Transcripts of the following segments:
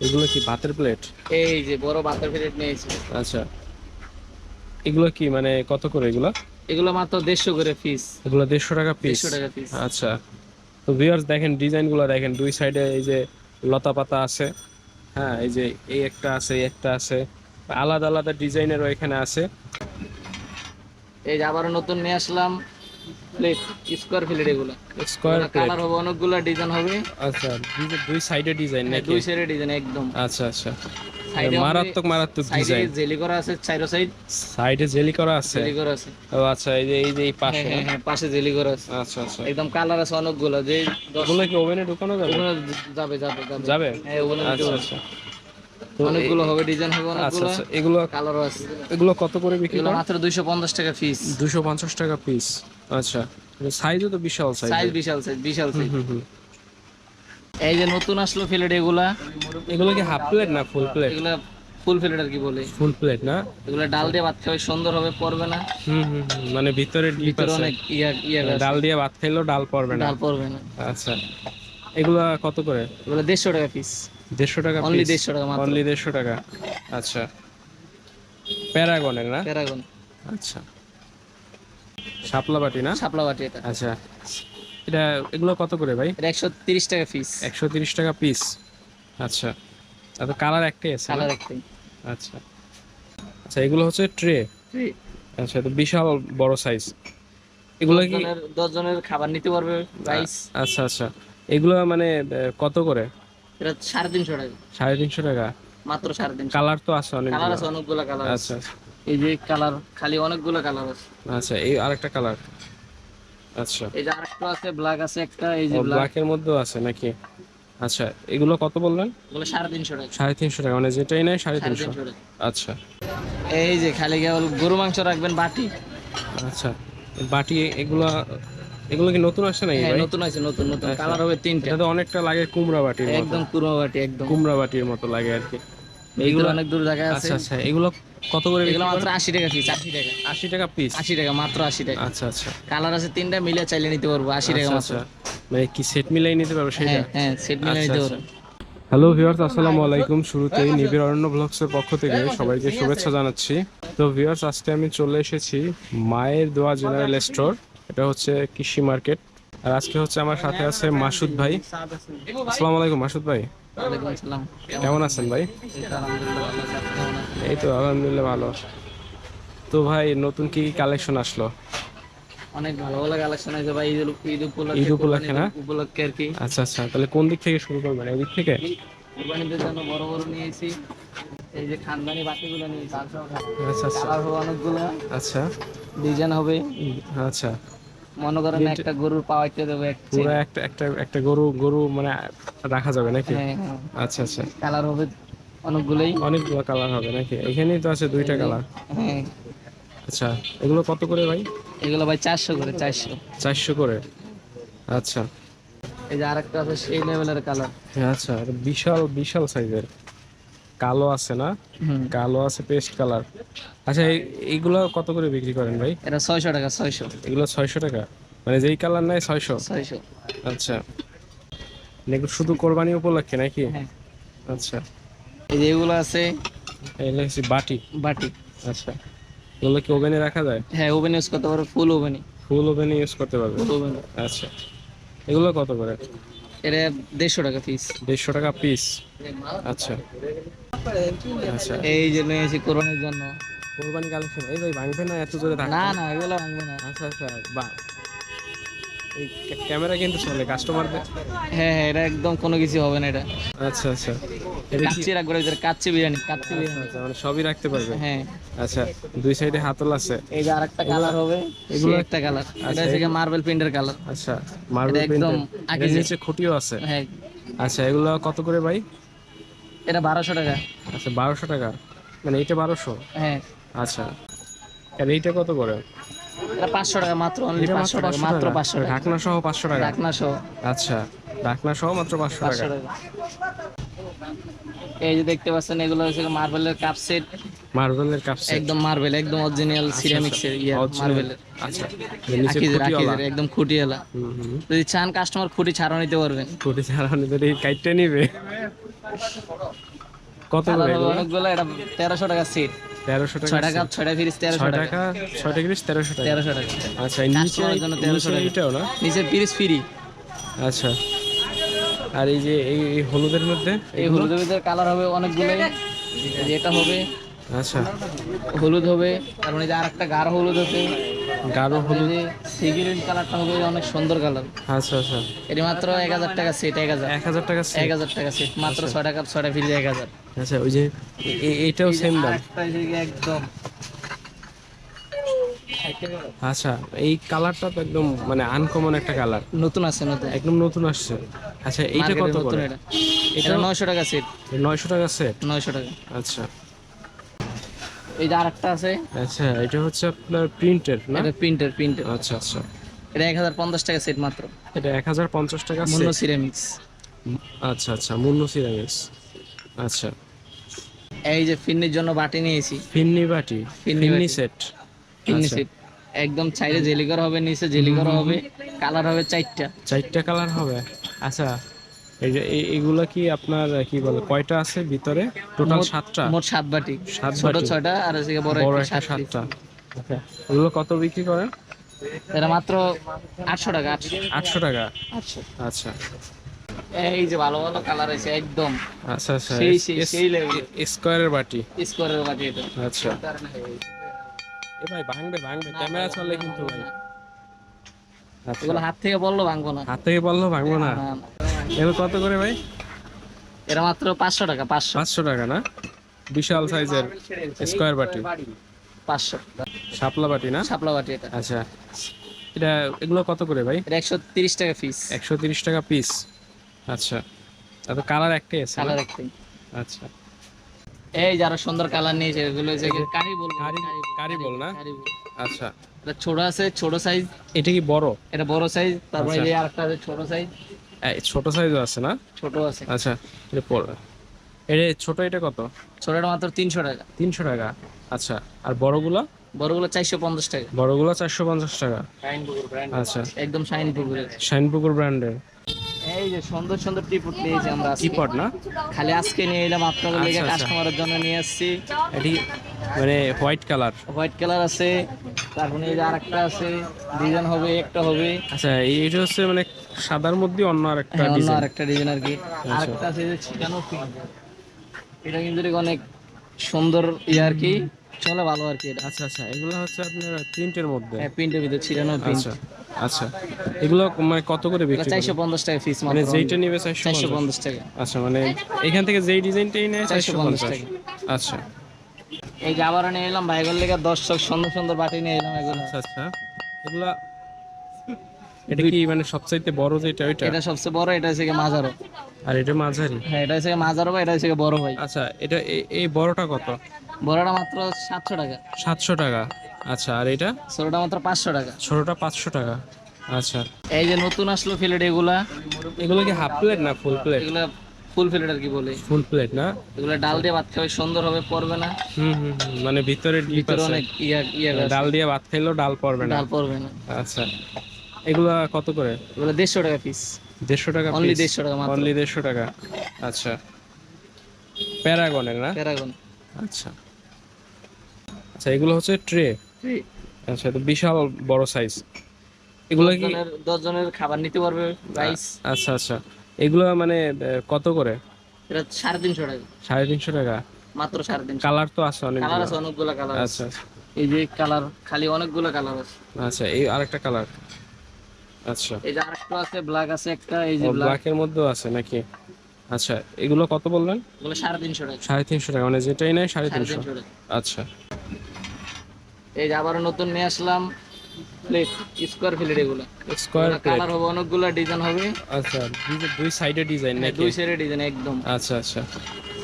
এগুলো কি ভাতের প্লেট? এই যে বড় ভাতের প্লেট নিয়েছি। আচ্ছা, এগুলো কি মানে কত করে এগুলো? এগুলো মাত্র 150 করে পিস। এগুলো 150 টাকা পিস। 150 টাকা পিস। আচ্ছা, তো ভিউয়ার্স দেখেন ডিজাইন গুলো দেখেন, দুই সাইডে এই যে লতা পাতা আছে। হ্যাঁ, এই যে এই একটা আছে, এই একটা আছে, আলাদা আলাদা ডিজাইনেরও এখানে আছে। এই যে আবার নতুন নিয়ে আসলাম প্লেট, স্কোয়ার প্লেট। এগুলো স্কোয়ার প্লেট। কালার হবে, অনেকগুলো ডিজাইন হবে। আচ্ছা, দুই সাইডে ডিজাইন হ্যাঁ, নাকি? দুই সাইডে ডিজাইন একদম। আচ্ছা আচ্ছা, সাইডে অনলি, মারাত্মক মারাত্মক সাইডে ডিজাইন। জেলি করা আছে, চারো সাইড সাইডে জেলি করা আছে? জেলি করা আছে। ও আচ্ছা, এই যে এই হ্যাঁ পাশে না? হ্যাঁ হ্যাঁ, পাশে জেলি করা আছে। আচ্ছা আচ্ছা, একদম কালার আছে অনেকগুলো। যে এগুলো কি ওভেনে ঢুকানো যাবে? ওখানে যাবে যাবে যাবে। যাবে? হ্যাঁ, ওখানে দিতে আচ্ছা পারবে। আচ্ছা, তো অনেকগুলো হবে, ডিজাইন হবে আচ্ছা অনেকগুলো, আচ্ছা, এগুলো কালারও আছে। এগুলো কত করে বিক্রি এগুলো করেন? মাত্র 250 টাকা পিস। 250 টাকা পিস। আচ্ছা, সাইজও তো বিশাল সাইজ সাইজের। বিশাল সাইজ, বিশাল হুম সাইজ। হুম হুম। এই যে নতুন আসলো প্লেট এগুলা। এগুলো কি হাফ প্লেট না ফুল প্লেট? এগুলা ফুল প্লেট আর কি বলে। ফুল প্লেট না? এগুলা ডাল দিয়ে ভাত খাবে, সুন্দর হবে, পড়বে না। হুম হুম হুম, মানে ভিতরে ডিপ ভিতরে আছে। অনেক ইয়া ইয়া মানে আছে। ডাল দিয়ে ভাত খাইলেও ডাল পড়বে না। ডাল পড়বে না। আচ্ছা, এগুলা কত করে? এগুলো 150 টাকা পিস। 150 টাকা অনলি পিস? 150 টাকা মাত্র। অনলি 150 টাকা। আচ্ছা, প্যারাগনের না? প্যারাগন আচ্ছা, শাপলা বাটি না? শাপলা বাটি এটা। আচ্ছা, এটা এগুলো কত করে ভাই? এটা 130 টাকা পিস। 130 টাকা পিস। আচ্ছা, তাতে কালার একটাই আছে না? কালার একটাই। আচ্ছা আচ্ছা, এগুলো হচ্ছে ট্রে। আচ্ছা, তো বিশাল বড় সাইজ। এগুলো কি? 10 জনের খাবার নিতে পারবে রাইস। আচ্ছা আচ্ছা, এগুলো মানে কত করে? এটা 350 টাকা। 350 টাকা? মাত্র 350। কালার তো আছে কালার অনেকগুলো। আছে অনেকগুলো, কালার আছে। আচ্ছা এই যে কালার, খালি অনেকগুলো কালার আছে। আচ্ছা, এই আরেকটা কালার। আচ্ছা, এই যে আরেকটা আছে, ব্ল্যাক আছে একটা, এই ও যে ব্ল্যাক। ব্ল্যাকের মধ্যেও আছে নাকি? আচ্ছা, এগুলো কত বললেন? এগুলো 350 টাকা। 350 টাকা, মানে যেটাই নেয় 350। 350 টাকা। আচ্ছা এই যে খালি কেবল গরু মাংস রাখবেন বাটি। আচ্ছা, বাটি এগুলো, এগুলো কি নতুন আসছে নাকি হ্যাঁ, ভাই? নতুন আছে, নতুন নতুন আচ্ছা, কালার হবে 3টা। এটা তো অনেকটা লাগে কুমড়া বাটির মতো। একদম কুরমা বাটি একদম। কুমড়া বাটির মতো লাগে আর কি। এইগুলো এইগুলো অনেক দূর জায়গায় আছে। আচ্ছা আচ্ছা, এগুলো কত করে এগুলো বিক্রি মাত্র করেন? 80 টাকা পিস। 80 টাকা। 80 টাকা পিস? 80 টাকা মাত্র, 80 টাকা। আচ্ছা আচ্ছা কালার আছে 3টা, মিলে চাইলে নিতে পারবো। 80 টাকা আচ্ছা মাত্র। আচ্ছা, মানে কি সেট মিলাই নিতে পারবো সেটা? হ্যাঁ হ্যাঁ, সেট মিলে আচ্ছা নিতে আচ্ছা। পারবো। হ্যালো ভিউয়ার্স, আসসালামু আলাইকুম। শুরুতেই নিবিড় অরণ্য ব্লগসের পক্ষ থেকে সবাইকে শুভেচ্ছা জানাচ্ছি। তো ভিউয়ার্স, আজকে আমি চলে এসেছি মায়ের দোয়া জেনারেল স্টোর। এটা হচ্ছে কৃষি মার্কেট। আর আজকে হচ্ছে আমার সাথে আছে মাসুদ ভাই। আসসালামু আলাইকুম মাসুদ ভাই। ওয়ালাইকুম আসসালাম। কেমন আছেন ভাই? এই তো আলহামদুলিল্লাহ ভালো আছি। আপনি কেমন আছেন? এই তো আলহামদুলিল্লাহ ভালো। তো ভাই, নতুন কি কি কালেকশন আসলো? অনেক ভালো ভালো কালেকশন আছে ভাই। ঈদ উপলক্ষে, ঈদ উপলক্ষে না? উপলক্ষে আর কি। আচ্ছা আচ্ছা, তাহলে কোন দিক থেকে শুরু করবেন? এই দিক থেকে? কুরবানিদের জন্য বড় বড় নিয়েছি। এই যে খানদানি বাটিগুলো নিয়েছি। আচ্ছা আচ্ছা কালার হবে অনেকগুলো, আচ্ছা। ডিজাইন হবে। আচ্ছা, মনে করেন একটা গরুর পাওয়াইতে দেবো এক পুরো একটা একটা একটা গরু গরু মানে রাখা যাবে নাকি? হ্যাঁ হ্যাঁ। আচ্ছা আচ্ছা, কালার হবে অনেকগুলোই। অনেকগুলো কালার হবে নাকি? এখানেই তো আছে দুইটা এই যে, কালার। হ্যাঁ। আচ্ছা, এগুলো কত করে ভাই? এগুলো ভাই 400 করে, 400। 400 করে? আচ্ছা এই যে আরেকটা আছে সেই লেভেলের কালার। আচ্ছা, এটা বিশাল বিশাল সাইজের। কালো আছে না? হুম। কালো আছে, পেস্ট কালার। আচ্ছা, এইগুলো কত করে বিক্রি করেন ভাই? এটা 600 টাকা, 600। এগুলো 600 টাকা, মানে যেই কালার নেয় 600? 600। আচ্ছা, মানে এগুলো শুধু কোরবানি উপলক্ষে নাকি? হ্যাঁ। আচ্ছা, এই যে এগুলো আছে এগুলো হচ্ছে বাটি। বাটি। আচ্ছা, এগুলো কি ওভেনে রাখা যায়? হ্যাঁ, ওভেন ইউজ করতে পারো, ফুল ওভেনই। ফুল ওভেনে ইউজ করতে পারবে? ফুল ওভেন। আচ্ছা, এগুলো কত করে? এটা 150 টাকা পিস। 150 টাকা পিস? আচ্ছা আচ্ছা, এই যে নিয়েছি কোরবানির জন্য। কোরবানি কালেকশন। এই ভাই, ভাঙবে না এত জোরে থাকবে? না না, এগুলো ভাঙবে না। আচ্ছা আচ্ছা, বা এই ক্যামেরা কিন্তু চলে কাস্টমারদের। হ্যাঁ হ্যাঁ, এটা একদম কোনো কিছু হবে না এটা। আচ্ছা আচ্ছা, এটা কি? কাচ্চি রাখবো, ভিতরে কাচ্চি বিরিয়ানি, কাচ্চি আচ্ছা বিরিয়ানি। আচ্ছা, মানে সবই রাখতে পারবে? হ্যাঁ। আচ্ছা, দুই সাইডে হাতল আছে। এই যে আরেকটা কালার হবে, এগুলো- এগুলো একটা কালার। এটা হচ্ছে মার্বেল প্রিন্টের কালার। আচ্ছা, মার্বেল এটা একদম প্রিন্টের। আগে এর যে- নিচে খুঁটিও আছে? হ্যাঁ। আচ্ছা, এগুলো কত করে ভাই? এটা 1200 টাকা। আচ্ছা, 1200 টাকা, মানে এইটা 1200? হ্যাঁ। আচ্ছা, আর এইটা কত করে? এটা 500 টাকা মাত্র, অনলি এটা 500 টাকা, মাত্র 500 টাকা। ঢাকনা সহ 500 টাকা? ঢাকনা সহ আচ্ছা, ঢাকনা সহ মাত্র 500 500 টাকা। টাকা। এই যে দেখতে পাচ্ছেন, এগুলো হচ্ছে মার্বেলের কাপ সেট। মার্বেলের কাপ সেট? একদম মার্বেল, একদম অরিজিনাল সিরামিক্সের মার্বেলের। আচ্ছা, এর নিচে আকিজের খুঁটিওয়ালা? আকিজের একদম খুঁটিওয়ালা। হুম হুম, যদি চান কাস্টমার খুঁটি ছাড়াও নিতে পারবেন। খুঁটি ছাড়া নিতে এই কাইটটা নিবে? কত কালার করে হবে এগুলো? অনেকগুলো, এটা 1300 টাকা সেট। 1300 টাকা 6টা কাপ set? 6টা পিস 1300 6 টাকা। টাকা 6 গ্রিস 1300 টাকা। 1300 টাকা। আচ্ছা এই নিচে কাস্টমারের জন্য 1300 টাকা। এইটাও না? নিচে পিস ফ্রি। আচ্ছা আর এই যে এই হলুদের মধ্যে এই এগুলো? হলুদের ভিতরে কালার হবে অনেকগুলোই। এই যে এটা হবে আচ্ছা হলুদ হবে, তারপরে যে আরেকটা গাঢ় হলুদ হবে, গাঢ় তারপরে হলুদ। যে সিগিরিন কালারটা হবে অনেক সুন্দর কালার। আচ্ছা আচ্ছা এটি মাত্র 1000 টাকা সেট। 1000 1000 টাকা set? 1000 টাকা সেট মাত্র। 6টা কাপ 6টা পিস 1000। আচ্ছা ওই যে এইটাও এই যে সেম দাম? আরেকটা এই যে একদম আচ্ছা এই কালারটা তো একদম মানে আনকমন একটা কালার, নতুন আছে, নতুন একদম নতুন আসছে। আচ্ছা এইটা মার্কেটে কত নতুন। করে? এটা এটা এটা 900 টাকা সেট। 900 টাকা সেট? 900 টাকা। আচ্ছা এই যে আরেকটা আছে, আচ্ছা এটা হচ্ছে আপনার প্রিন্টের না? এটা প্রিন্টের। আচ্ছা আচ্ছা এটা 1050 টাকা সেট মাত্র। এটা 1050 টাকা মুন্নো সেট? সিরামিক্স। আচ্ছা আচ্ছা মুন্নো সিরামিক্স। আচ্ছা এই যে ফিন্নির জন্য বাটি নিয়েছি। ফিন্নি বাটি, ফিন্নি ফিন্নি বাটি। সেট। ফিন্নি আচ্ছা সেট একদম সাইডে জেলি করা হবে, নিচে জেলি করা হবে, কালার হবে 4টা। 4টা কালার হবে? আচ্ছা এই যে এগুলা কি আপনার কি বলে কয়টা আছে ভিতরে? টোটাল 7টা? মোট 7 বাটি। 7 ছোট বাটি? 6টা আর এদিকে বড় বড় একটা একটা 7 পিস। 7টা। আচ্ছা এগুলো কত বিক্রি করেন? এটা মাত্র 800 টাকা। 800 টাকা? 800। আচ্ছা এই যে ভালো ভালো কালার আছে একদম আচ্ছা আচ্ছা সেই লেভেল স্কোয়ারের বাটি? স্কোয়ারের বাটি এটা। আচ্ছা এ ভাই ভাঙবে ভাঙবে, ক্যামেরা চলে কিন্তু ভাই। আচ্ছা এগুলো হাত থেকে বললো ভাঙবো না। হাত থেকে বললো ভাঙবো না? না, না। এগুলো কত করে ভাই? এটা মাত্র 500 টাকা। 500। 500 টাকা না? বিশাল সাইজের স্কোয়ার বাটি, 500 শাপলা বাটি না? শাপলা বাটি এটা। আচ্ছা এটা এগুলো কত করে ভাই? এটা 130 টাকা পিস। 130 টাকা পিস? আচ্ছা এত কালার একটাই আছে না? কালার একটাই। আচ্ছা এই যারা সুন্দর কালার নিয়েছে এগুলো যে কারি বল। কারি বল না? আচ্ছা এটা ছোট আছে, ছোট সাইজ। এটা কি বড়? এটা বড় সাইজ, তারপরে আচ্ছা। এই যে আরেকটা আছে ছোট সাইজ। ছোট সাইজও আছে না? ছোট আছে। আচ্ছা এটা এটা ছোট, এটা কত? ছোটটা মাত্র 300 টাকা। 300 টাকা? আচ্ছা আর বড়গুলো? বড়গুলো 450 টাকা। বড়গুলো 450 টাকা? আচ্ছা একদম শাইনি পুকুরের। শাইনপুকুর ব্র্যান্ডের? এই যে সুন্দর সুন্দর টিপট নিয়েছি আমরা আজকে। টিপট না? খালি আজকে নিয়ে এলাম আপনাদের লেগে, আচ্ছা, আচ্ছা। কাস্টমারের জন্য নিয়ে আসছি। এটি মানে হোয়াইট কালার? হোয়াইট কালার আছে, তারপরে এই যে আরেকটা আছে, ডিজাইন হবে একটা হবে। আচ্ছা এইটা হচ্ছে মানে সাদার মধ্যে অন্য আরেকটা হ্যাঁ, অন্য ডিজাইন? আরেকটা ডিজাইন আর কি। আরেকটা আছে যে ছিটানো পিঙ্ক। এটা কিন্তু অনেক সুন্দর আর কি, চলে ভালো আর কি এটা। আচ্ছা আচ্ছা এগুলো হচ্ছে আপনার প্রিন্টের মধ্যে? হ্যাঁ, প্রিন্টের ভিতরে ছিটানো প্রিন্ট। আচ্ছা আচ্ছা এগুলো মানে কত করে বিক্রি করেন? 450 টাকা পিস মানে মাত্র। যেইটা নিবে 450? 450 টাকা। আচ্ছা মানে এখান থেকে যেই ডিজাইনটাই নেয় 450 450? টাকা। আচ্ছা এই যে আবারও নিয়ে এলাম ভাইগোর লেগে দর্শক সুন্দর সুন্দর বাটি নিয়ে এলাম এগুলো। আচ্ছা আচ্ছা এগুলা এটা কি মানে সবচাইতে বড় যেটা ওইটা? এটা সবচেয়ে বড়, এটা হচ্ছে গিয়ে মাঝারো। আর এটা মাঝারি? হ্যাঁ, এটা হচ্ছে গিয়ে মাঝারো ভাই, এটা হচ্ছে গিয়ে বড় ভাই। আচ্ছা এটা এই বড়টা কত? বড়টা মাত্র 700 টাকা। 700 টাকা? আচ্ছা আর এটা? ছোটটা মাত্র 500 টাকা। ছোটটা 500 টাকা? আচ্ছা এই যে নতুন আসলো ফিলেট এগুলা। এগুলো কি হাফ প্লেট না ফুল প্লেট? এগুলা ফুল ফিলেট আর কি বলে। ফুল প্লেট না? এগুলা ডাল দিয়ে ভাত খাবে সুন্দর হবে, পড়বে না। মানে ভিতরে ডিপ ভিতরে আছে? অনেক ইয়া ডাল দিয়ে ভাত খাইলেও ডাল পড়বে না? ডাল পড়বে না। আচ্ছা এগুলা কত করে? এগুলা 150 টাকা পিস। 150 টাকা? অনলি 150 টাকা মাত্র। অনলি 150 টাকা? আচ্ছা প্যারাগনের না? প্যারাগন। আচ্ছা আচ্ছা এগুলো হচ্ছে ট্রে? আচ্ছা তো বিশাল বড় সাইজ। এগুলো কি 10 জনের খাবার নিতে পারবে রাইস। আচ্ছা আচ্ছা এগুলো মানে কত করে? এটা 350 টাকা। 350 টাকা? মাত্র 350। কালার তো আছে অনেক? কালার আছে অনেকগুলো কালার আছে। আচ্ছা আচ্ছা এই যে কালার খালি অনেকগুলো কালার আছে। আচ্ছা এই আরেকটা কালার? আচ্ছা এই যে আরেকটা আছে ব্ল্যাক আছে একটা, এই যে ব্ল্যাক। ব্ল্যাকের মধ্যেও আছে নাকি? আচ্ছা এগুলো কত বললেন? এগুলো 350 টাকা। 350 টাকা মানে যেটাই নেয় 350? 350 টাকা। আচ্ছা এই যে আবারও নতুন নিয়ে আসলাম প্লেট, স্কোয়ার প্লেট এগুলো। Square plate? কালার হবে অনেকগুলো, ডিজাইন হবে। আচ্ছা দুই সাইডে ডিজাইন নাকি? দুই সাইডে ডিজাইন একদম। আচ্ছা আচ্ছা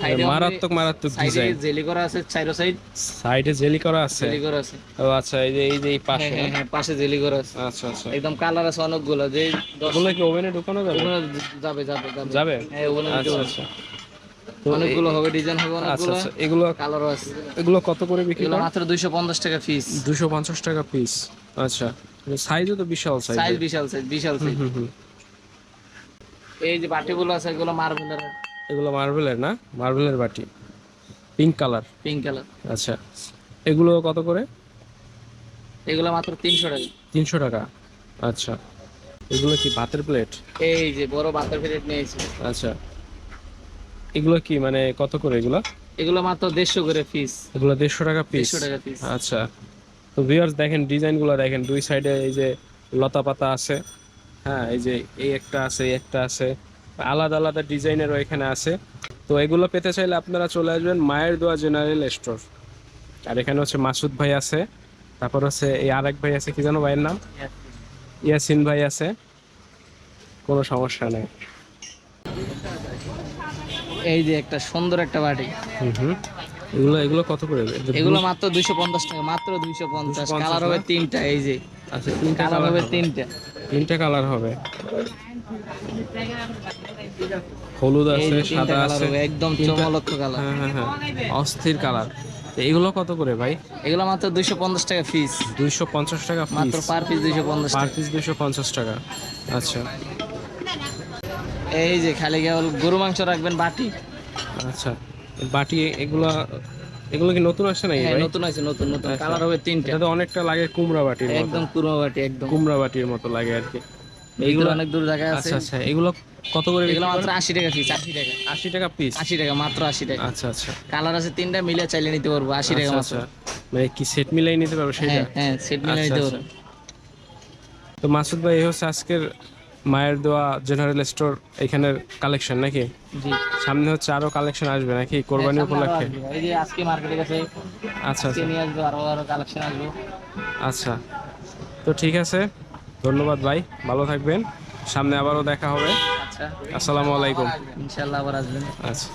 সাইডে মারাত্মক মারাত্মক সাইডে ডিজাইন। জেলি করা আছে, চারো সাইড সাইডে জেলি করা আছে? জেলি করা আছে। ও আচ্ছা এই পাশে? হ্যাঁ হ্যাঁ, পাশে জেলি করা আছে। আচ্ছা আচ্ছা একদম কালার আছে অনেকগুলো। যে ওগুলো কি ওভেনে ঢুকানো যাবে? ওগুলো যাবে যাবে যাবে। যাবে? হ্যাঁ, ওগুলো আচ্ছা আচ্ছা তো অনেকগুলো হবে, ডিজাইন হবে আচ্ছা অনেকগুলো, আচ্ছা এগুলো কালারও আছে। এগুলো কত করে বিক্রি এগুলো করেন? মাত্র 250 টাকা পিস। 250 টাকা পিস? আচ্ছা সাইজও তো বিশাল সাইজ? সাইজ বিশাল সাইজ, বিশাল সাইজ। হুম এই যে বাটিগুলো আছে এগুলো মার্বেলের এগুলো মার্বেলের না, মার্বেলের বাটি, পিঙ্ক কালার। Pink colour. আচ্ছা, এগুলো কত করে? এগুলো মাত্র 300 টাকা। 300 টাকা। আচ্ছা, এগুলো কি ভাতের প্লেট? এই যে বড় বাতার প্লেট নিয়েছি। আচ্ছা, এগুলো কি মানে কত করে এগুলো? এগুলো মাত্র 150 করে পিস। এগুলো 150 টাকা পিস। 150 টাকা পিস। আচ্ছা, তো ভিউয়ার্স দেখেন ডিজাইনগুলো দেখেন, দুই সাইডে এই যে লতা পাতা আছে, হ্যাঁ এই যে এই একটা আছে, এই একটা আছে, আলাদা আলাদা ডিজাইনেরও এখানে আছে। তো এগুলো পেতে চাইলে আপনারা চলে আসবেন মায়ের দোয়া জেনারেল স্টোর। আর এখানে হচ্ছে মাসুদ ভাই আছে, তারপর হচ্ছে এই আরেক ভাই আছে, কি জানো ভাইয়ের নাম? ইয়াসিন ভাই আছে। কোনো সমস্যা নেই। এই যে একটা সুন্দর একটা বাটি। হুম হুম। এগুলো এগুলো কত করে? এগুলো মাত্র 250 টাকা, মাত্র 250। 250 কালার হবে না? 3টা। এই যে আচ্ছা, তিনটা কালার কালার হবে হবে। 3টা। তিনটা কালার হবে, হলুদ এই আছে, যে 3টা সাদা কালার আছে। হবে, একদম তিনটা- চমলক্ষ কালার। হ্যাঁ হ্যাঁ হ্যাঁ, অস্থির কালার। তো এগুলো কত করে ভাই? এগুলো মাত্র 250 টাকা পিস। 250 টাকা মাত্র পিস। পার পিস 250 পার টাকা। পিস 250 টাকা। আচ্ছা এই যে খালি কেবল গরু মাংস রাখবেন বাটি। আচ্ছা, বাটি এগুলো, এগুলো কি নতুন আসছে নাকি হ্যাঁ ভাই? নতুন আছে, নতুন নতুন আচ্ছা। কালার হবে 3টা। এটা তো অনেকটা লাগে কুমড়া বাটির মতো। একদম কুরমা বাটি একদম। কুমড়া বাটির মতো লাগে আর কি। এইগুলো এইগুলো অনেক দূর জায়গায় আছে। আচ্ছা আচ্ছা, এগুলো কত করে? এগুলো মাত্র 80 টাকা পিস। 80 টাকা। 80 টাকা পিস। 80 টাকা মাত্র 80 টাকা। আচ্ছা আচ্ছা। কালার আছে 3টা, মিলে চাইলে নিতে পারবো 80 টাকা আচ্ছা মাত্র। আচ্ছা, মানে কি সেট মিলাই নিতে পারবো সেটা? হ্যাঁ হ্যাঁ, সেট মিলে আচ্ছা নিতে আচ্ছা। পারবো। তো মাসুদ ভাই, এই হচ্ছে আজকের মায়ের দোয়া জেনারেল স্টোর এখানের কালেকশন নাকি? জি। সামনে হচ্ছে আরো কালেকশন আসবে নাকি কোরবানি হ্যাঁ, সামনে আরো উপলক্ষে? আসবে। এই যে আজকে মার্কেটে গেছে, আচ্ছা আজকে আচ্ছা নিয়ে আসবো, আরো আরো কালেকশন আসবে। আচ্ছা। তো ঠিক আছে, ধন্যবাদ ভাই, ভালো থাকবেন, সামনে আবারও দেখা হবে। আচ্ছা, আসসালামু আলাইকুম। ইনশাআল্লাহ আবার আসবেন। আচ্ছা।